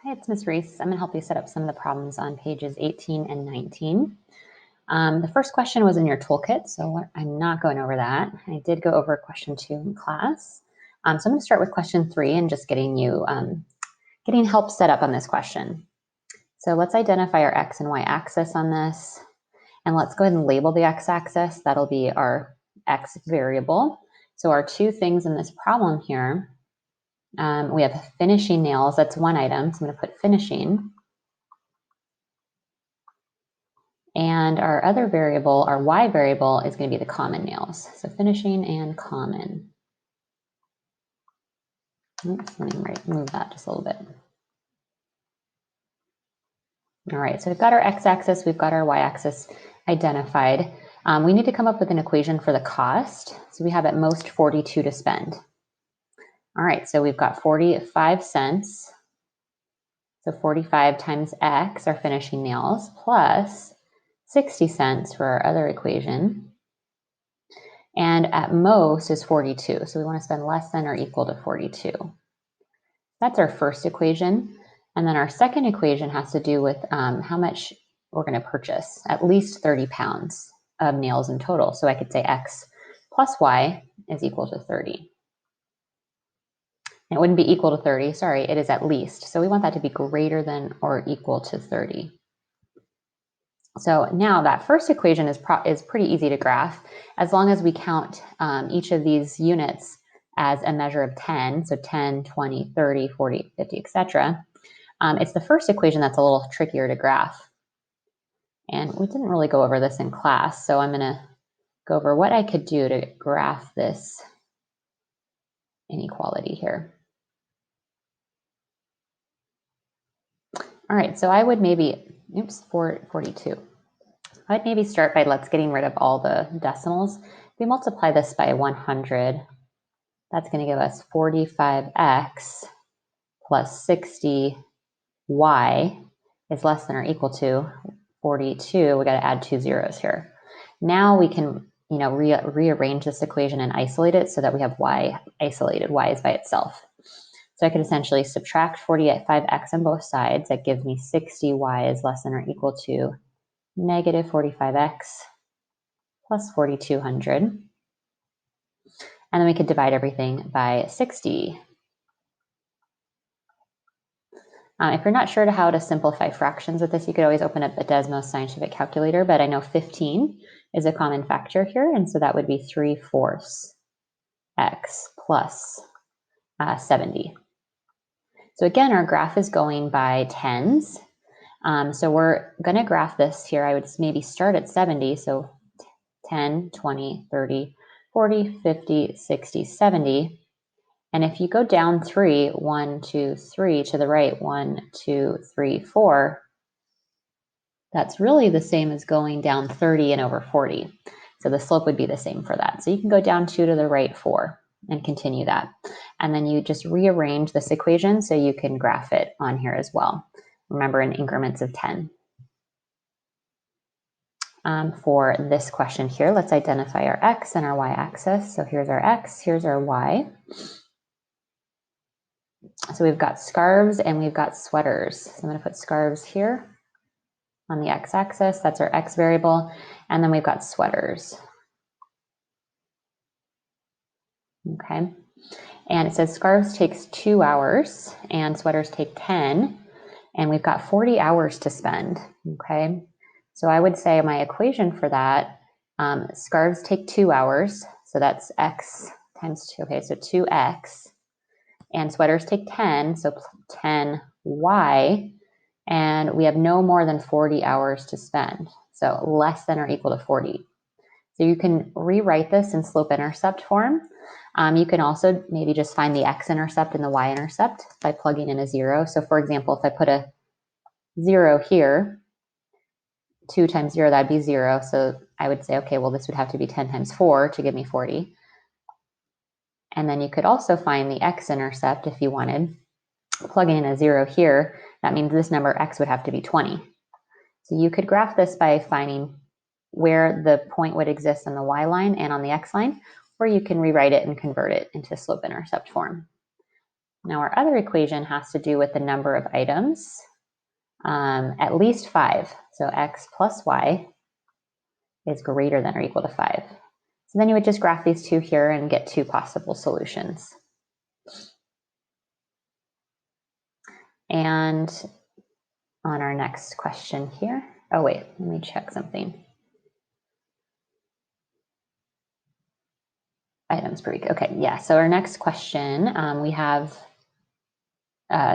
Hi, it's Ms. Reese. I'm going to help you set up some of the problems on pages 18 and 19. The first question was in your toolkit, so I'm not going over that. I did go over question 2 in class. So I'm going to start with question 3 and just getting help set up on this question. So let's identify our x and y axis on this. And let's go ahead and label the x-axis. That'll be our x variable. So our two things in this problem here, we have finishing nails. That's one item. So I'm going to put finishing. And our other variable, our y variable, is going to be the common nails. So finishing and common. Oops, let me move that just a little bit. All right, so we've got our x-axis, we've got our y-axis identified. We need to come up with an equation for the cost. So we have at most 42 to spend. All right, so we've got 45 cents. So 45 times x, our finishing nails, plus 60 cents for our other equation. And at most is 42. So we want to spend less than or equal to 42. That's our first equation. And then our second equation has to do with how much we're going to purchase, at least 30 pounds of nails in total. So I could say x plus y is equal to 30. It wouldn't be equal to 30, sorry, it is at least. So we want that to be greater than or equal to 30. So now that first equation is pretty easy to graph as long as we count each of these units as a measure of 10, so 10, 20, 30, 40, 50, etc. It's the first equation that's a little trickier to graph. And we didn't really go over this in class, so I'm going to go over what I could do to graph this inequality here. All right, so I would maybe, 42. I'd maybe start by getting rid of all the decimals. If we multiply this by 100, that's going to give us 45x plus 60y is less than or equal to 42. We got to add 2 zeros here. Now we can, rearrange this equation and isolate it so that we have y isolated. Y is by itself. So I could essentially subtract 45x on both sides. That gives me 60y is less than or equal to negative 45x plus 4,200. And then we could divide everything by 60. If you're not sure how to simplify fractions with this, you could always open up the Desmos Scientific Calculator, but I know 15 is a common factor here, and so that would be 3/4 x plus 70. So again, our graph is going by tens. So we're going to graph this here. I would maybe start at 70, so 10, 20, 30, 40, 50, 60, 70. And if you go down 3, 1, 2, 3 to the right, 1, 2, 3, 4, that's really the same as going down 30 and over 40. So the slope would be the same for that. So you can go down 2 to the right, 4, and continue that. And then you just rearrange this equation so you can graph it on here as well. Remember, in increments of 10. For this question here, let's identify our x and our y-axis. So here's our x, here's our y. So we've got scarves and we've got sweaters. So I'm going to put scarves here on the x-axis. That's our x variable. And then we've got sweaters. Okay. And it says scarves takes 2 hours and sweaters take 10. And we've got 40 hours to spend. Okay. So I would say my equation for that, scarves take 2 hours. So that's x times 2. Okay. So 2x. And sweaters take 10. So 10y. And we have no more than 40 hours to spend. So less than or equal to 40. So you can rewrite this in slope-intercept form. You can also maybe just find the x-intercept and the y-intercept by plugging in a 0. So for example, if I put a 0 here, 2 times 0, that'd be 0. So I would say, okay, well, this would have to be 10 times 4 to give me 40. And then you could also find the x-intercept if you wanted. Plugging in a 0 here, that means this number x would have to be 20. So you could graph this by finding where the point would exist on the y line and on the x line, or you can rewrite it and convert it into slope-intercept form. Now our other equation has to do with the number of items, at least 5. So x plus y is greater than or equal to 5. So then you would just graph these two here and get two possible solutions. And on our next question here, oh wait, let me check something. Items per week. Okay, yeah. So our next question, we have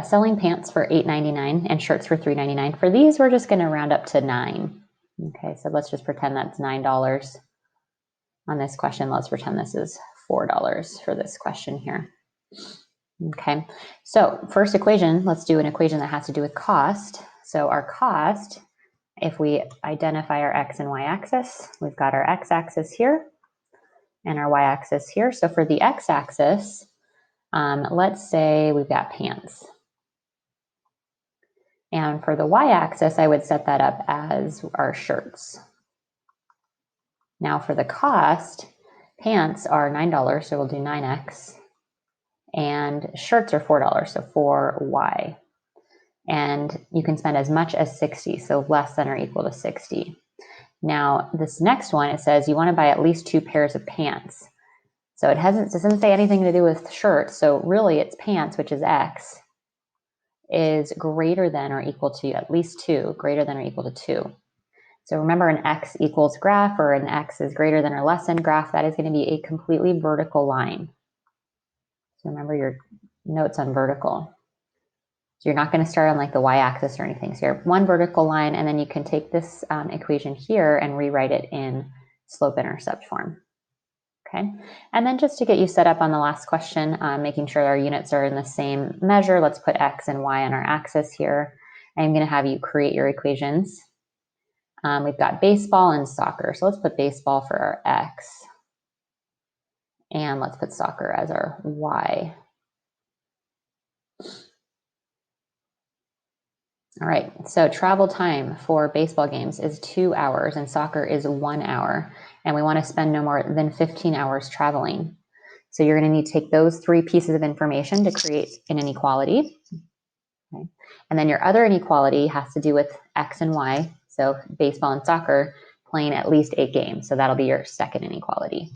selling pants for $8.99 and shirts for $3.99. For these, we're just going to round up to 9. Okay, so let's just pretend that's $9 on this question. Let's pretend this is $4 for this question here. Okay, so first equation, let's do an equation that has to do with cost. So our cost, if we identify our x and y axis, we've got our x-axis here and our y-axis here. So for the x-axis, let's say we've got pants. And for the y-axis, I would set that up as our shirts. Now for the cost, pants are $9, so we'll do 9x. And shirts are $4, so 4y. And you can spend as much as 60, so less than or equal to 60. Now, this next one, it says you want to buy at least 2 pairs of pants. So it doesn't say anything to do with shirts. So really it's pants, which is x, is greater than or equal to at least 2, greater than or equal to 2. So remember, an x equals graph, or an x is greater than or less than graph, that is going to be a completely vertical line. So remember your notes on vertical. So you're not going to start on like the y-axis or anything. So you have one vertical line, and then you can take this equation here and rewrite it in slope-intercept form. Okay, and then just to get you set up on the last question, making sure our units are in the same measure, let's put x and y on our axis here. I'm going to have you create your equations. We've got baseball and soccer. So let's put baseball for our x. And let's put soccer as our y. All right, so travel time for baseball games is 2 hours and soccer is 1 hour. And we want to spend no more than 15 hours traveling. So you're going to need to take those 3 pieces of information to create an inequality. Okay. And then your other inequality has to do with x and y. So baseball and soccer playing at least 8 games. So that'll be your second inequality.